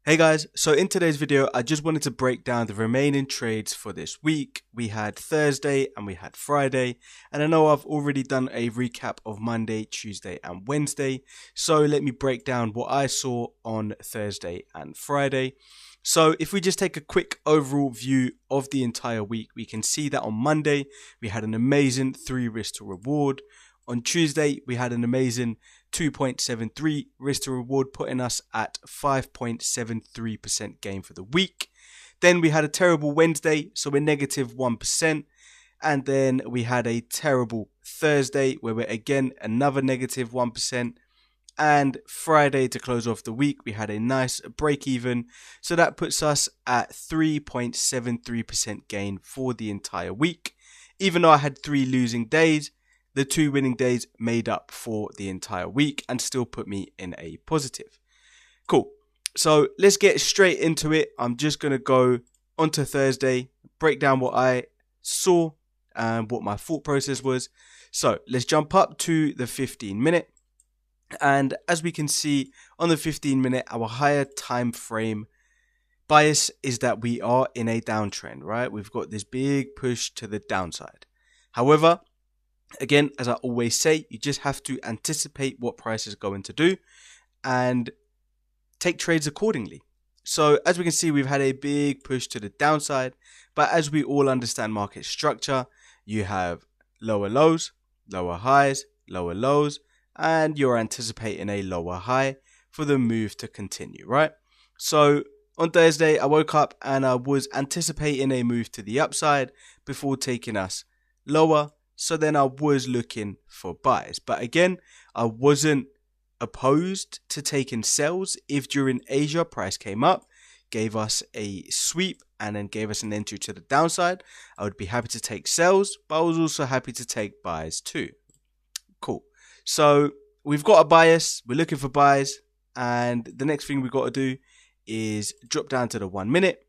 Hey guys, so in today's video, I just wanted to break down the remaining trades for this week. We had Thursday and we had Friday, and I know I've already done a recap of Monday, Tuesday and Wednesday. So let me break down what I saw on Thursday and Friday. So if we just take a quick overall view of the entire week, we can see that on Monday, we had an amazing 3 risk to reward. On Tuesday, we had an amazing 2.73 risk to reward, putting us at 5.73% gain for the week. Then we had a terrible Wednesday, so we're negative 1%. And then we had a terrible Thursday, where we're again another negative 1%. And Friday, to close off the week, we had a nice break even. So that puts us at 3.73% gain for the entire week. Even though I had 3 losing days, the 2 winning days made up for the entire week and still put me in a positive. Cool. So let's get straight into it. I'm just going to go onto Thursday, break down what I saw and what my thought process was. So let's jump up to the 15-minute. And as we can see on the 15-minute, our higher time frame bias is that we are in a downtrend, right? We've got this big push to the downside. However, again, as I always say, you just have to anticipate what price is going to do and take trades accordingly. So as we can see, we've had a big push to the downside, but as we all understand market structure, you have lower lows, lower highs, lower lows, and you're anticipating a lower high for the move to continue, right? So on Thursday, I woke up and I was anticipating a move to the upside before taking us lower. So then I was looking for buys. But again, I wasn't opposed to taking sells if during Asia price came up, gave us a sweep and then gave us an entry to the downside. I would be happy to take sells, but I was also happy to take buys too. Cool. So we've got a bias, we're looking for buys, and the next thing we've got to do is drop down to the 1 minute.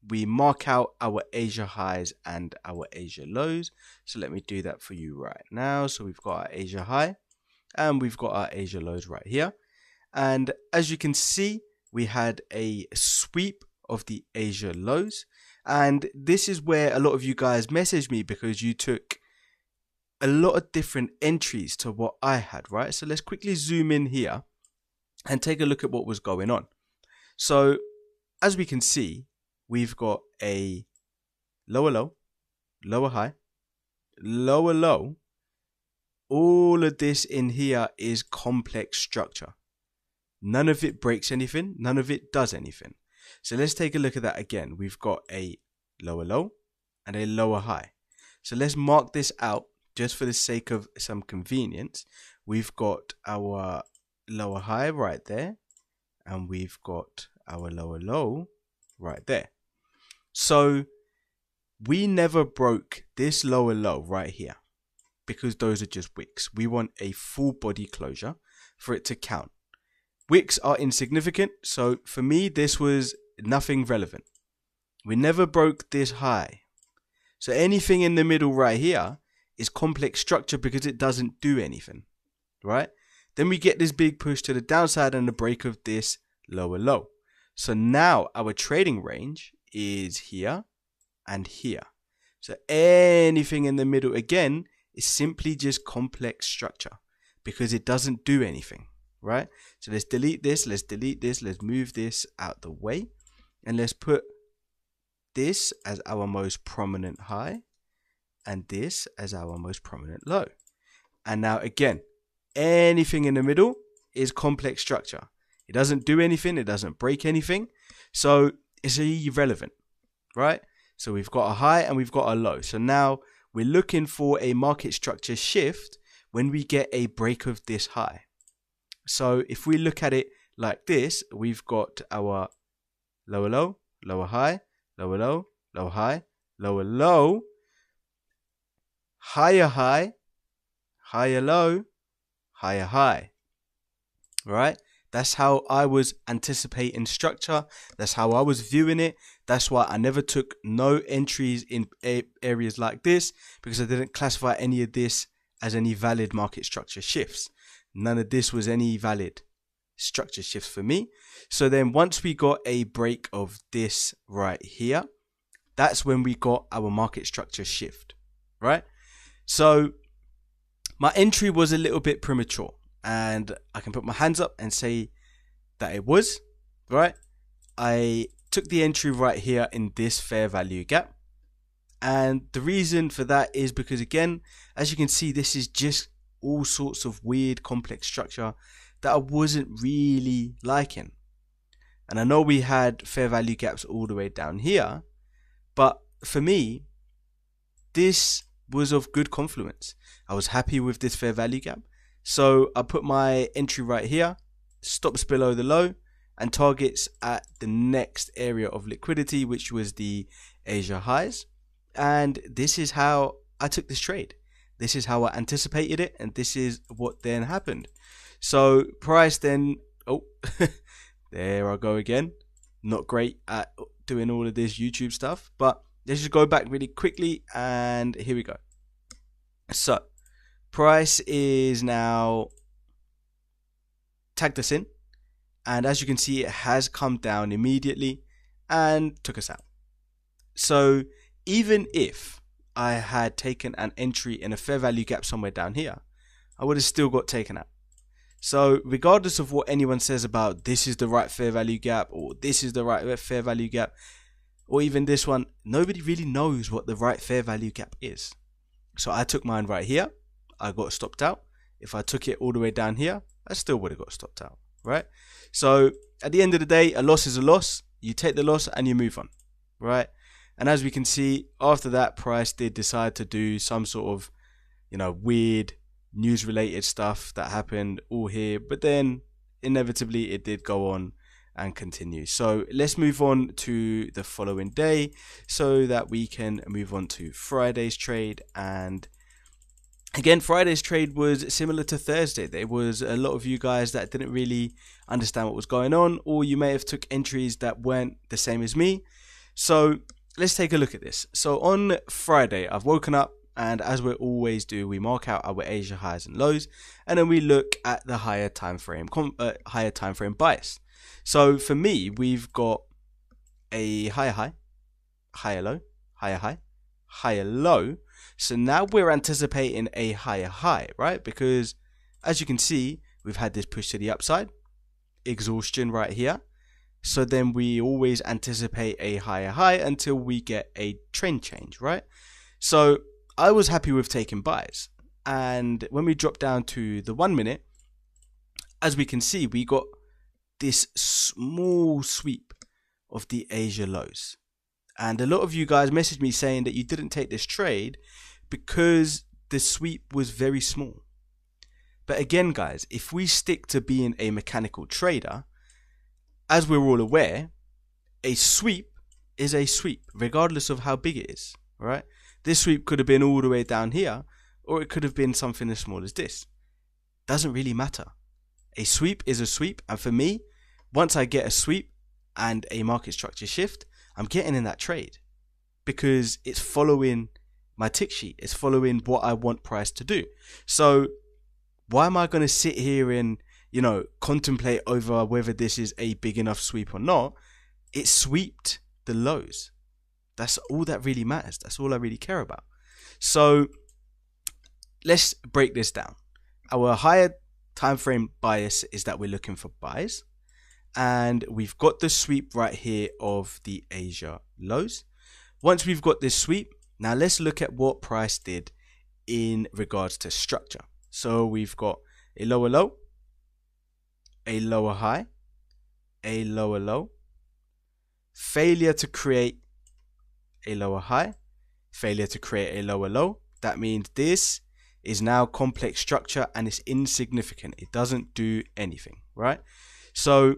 We mark out our Asia highs and our Asia lows. So let me do that for you right now. So we've got our Asia high and we've got our Asia lows right here. And as you can see, we had a sweep of the Asia lows. And this is where a lot of you guys messaged me because you took a lot of different entries to what I had, right? So let's quickly zoom in here and take a look at what was going on. So as we can see, we've got a lower low, lower high, lower low. All of this in here is complex structure. None of it breaks anything. None of it does anything. So let's take a look at that again. We've got a lower low and a lower high. So let's mark this out just for the sake of some convenience. We've got our lower high right there. And we've got our lower low right there. So we never broke this lower low right here because those are just wicks. We want a full body closure for it to count. Wicks are insignificant. So for me, this was nothing relevant. We never broke this high. So anything in the middle right here is complex structure because it doesn't do anything, right? Then we get this big push to the downside and the break of this lower low. So now our trading range is here and here. So anything in the middle again is simply just complex structure because it doesn't do anything, right? So let's delete this, let's move this out the way, and let's put this as our most prominent high and this as our most prominent low. And now again, anything in the middle is complex structure. It doesn't do anything. It doesn't break anything. So it's irrelevant, right? So we've got a high and we've got a low. So now we're looking for a market structure shift when we get a break of this high. So if we look at it like this, we've got our lower low, lower high, lower low, lower high, lower low, higher high, higher low, higher high, right? That's how I was anticipating structure. That's how I was viewing it. That's why I never took no entries in areas like this because I didn't classify any of this as any valid market structure shifts. None of this was any valid. structure shifts for me. So then once we got a break of this right here, that's when we got our market structure shift, right? So my entry was a little bit premature, and I can put my hands up and say that it was, right? I took the entry right here in this fair value gap. And the reason for that is because, again, as you can see, this is just all sorts of weird, complex structure that I wasn't really liking. And I know we had fair value gaps all the way down here, but for me, this was of good confluence. I was happy with this fair value gap. So I put my entry right here, stops below the low, and targets at the next area of liquidity, which was the Asia highs. And this is how I took this trade. This is how I anticipated it, and this is what then happened. So price then, oh, there I go again. Not great at doing all of this YouTube stuff, but let's just go back really quickly, and here we go. So price is now tagged us in, and as you can see, it has come down immediately and took us out. So even if I had taken an entry in a fair value gap somewhere down here, I would have still got taken out. So regardless of what anyone says about this is the right fair value gap, or this is the right fair value gap, or even this one, nobody really knows what the right fair value gap is. So I took mine right here, I got stopped out. If I took it all the way down here, I still would have got stopped out, right? So at the end of the day, a loss is a loss. You take the loss and you move on, right? And as we can see, after that, price did decide to do some sort of, weird news related stuff that happened all here, but then inevitably it did go on and continue. So let's move on to the following day so that we can move on to Friday's trade. And again, Friday's trade was similar to Thursday. There was a lot of you guys that didn't really understand what was going on, or you may have took entries that weren't the same as me. So let's take a look at this. So on Friday, I've woken up, and as we always do, we mark out our Asia highs and lows, and then we look at the higher time frame bias. So for me, we've got a higher high, higher low, higher high, higher low. So now we're anticipating a higher high, right? Because as you can see, we've had this push to the upside, exhaustion right here. So then we always anticipate a higher high until we get a trend change, right? So I was happy with taking buys. And when we drop down to the 1 minute, as we can see, we got this small sweep of the Asia lows. And a lot of you guys messaged me saying that you didn't take this trade because the sweep was very small. But again, guys, if we stick to being a mechanical trader, as we're all aware, a sweep is a sweep, regardless of how big it is, right? This sweep could have been all the way down here, or it could have been something as small as this. Doesn't really matter. A sweep is a sweep, and for me, once I get a sweep and a market structure shift, I'm getting in that trade because it's following my tick sheet. It's following what I want price to do. So why am I going to sit here and contemplate over whether this is a big enough sweep or not? It swept the lows. That's all that really matters. That's all I really care about. So let's break this down. Our higher time frame bias is that we're looking for buys, and we've got the sweep right here of the Asia lows. Once we've got this sweep, now let's look at what price did in regards to structure. So we've got a lower low, a lower high, a lower low, failure to create a lower high, failure to create a lower low. That means this is now complex structure and it's insignificant. It doesn't do anything, right? So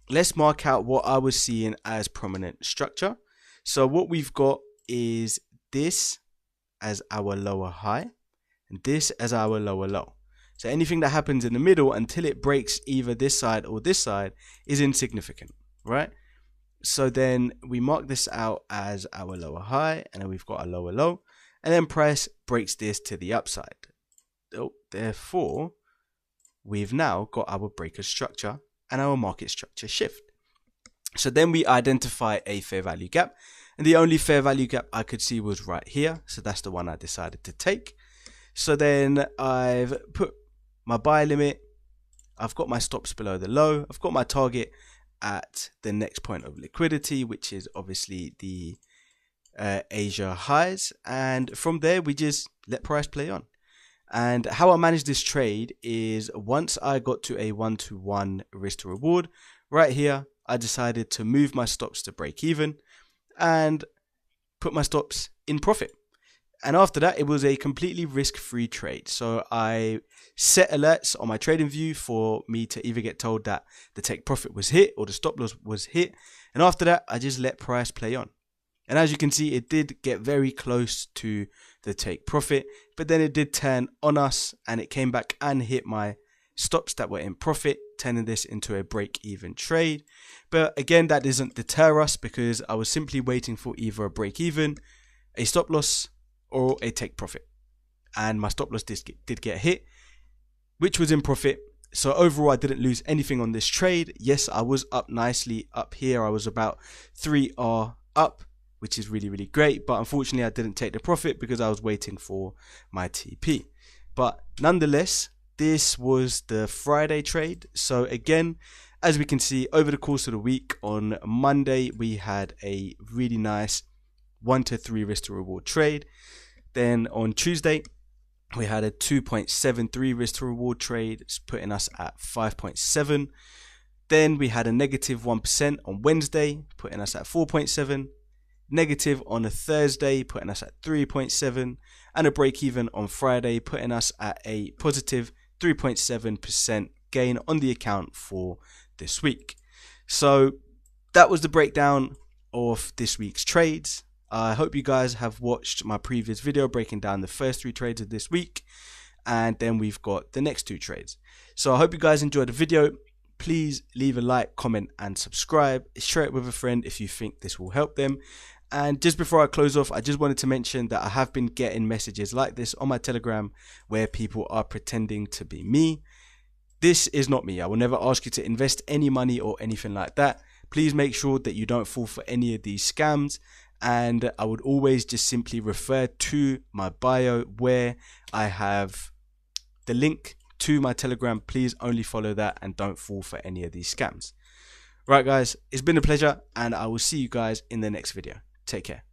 let's mark out what I was seeing as prominent structure. So what we've got is this as our lower high and this as our lower low. So anything that happens in the middle until it breaks either this side or this side is insignificant, right? So then we mark this out as our lower high, and then we've got a lower low, and then price breaks this to the upside. Therefore, we've now got our breaker structure and our market structure shift. So then we identify a fair value gap, and the only fair value gap I could see was right here. So that's the one I decided to take. So then I've put my buy limit, I've got my stops below the low, I've got my target at the next point of liquidity, which is obviously the Asia highs, and from there we just let price play on. And how I manage this trade is, once I got to a 1-to-1 risk to reward right here, I decided to move my stops to break even and put my stops in profit. And after that, it was a completely risk-free trade. So I set alerts on my trading view for me to either get told that the take profit was hit or the stop loss was hit. And after that, I just let price play on. And as you can see, it did get very close to the take profit, but then it did turn on us and it came back and hit my stops that were in profit, turning this into a break-even trade. But again, that doesn't deter us, because I was simply waiting for either a break-even, a stop loss, or a take profit. And my stop loss did get hit, which was in profit. So overall, I didn't lose anything on this trade. Yes, I was up nicely up here. I was about 3R up, which is really, really great. But unfortunately, I didn't take the profit because I was waiting for my TP. But nonetheless, this was the Friday trade. So again, as we can see, over the course of the week, on Monday, we had a really nice 1-to-3 risk to reward trade. Then on Tuesday, we had a 2.73 risk to reward trade, putting us at 5.7. Then we had a negative 1% on Wednesday, putting us at 4.7. Negative on a Thursday, putting us at 3.7, and a break even on Friday, putting us at a positive 3.7% gain on the account for this week. So that was the breakdown of this week's trades. I hope you guys have watched my previous video breaking down the first 3 trades of this week, and then we've got the next 2 trades. So I hope you guys enjoyed the video. Please leave a like, comment, and subscribe. Share it with a friend if you think this will help them. And just before I close off, I just wanted to mention that I have been getting messages like this on my Telegram where people are pretending to be me. This is not me. I will never ask you to invest any money or anything like that. Please make sure that you don't fall for any of these scams. And I would always just simply refer to my bio where I have the link to my Telegram. Please only follow that and don't fall for any of these scams. Right, guys, it's been a pleasure, and I will see you guys in the next video. Take care.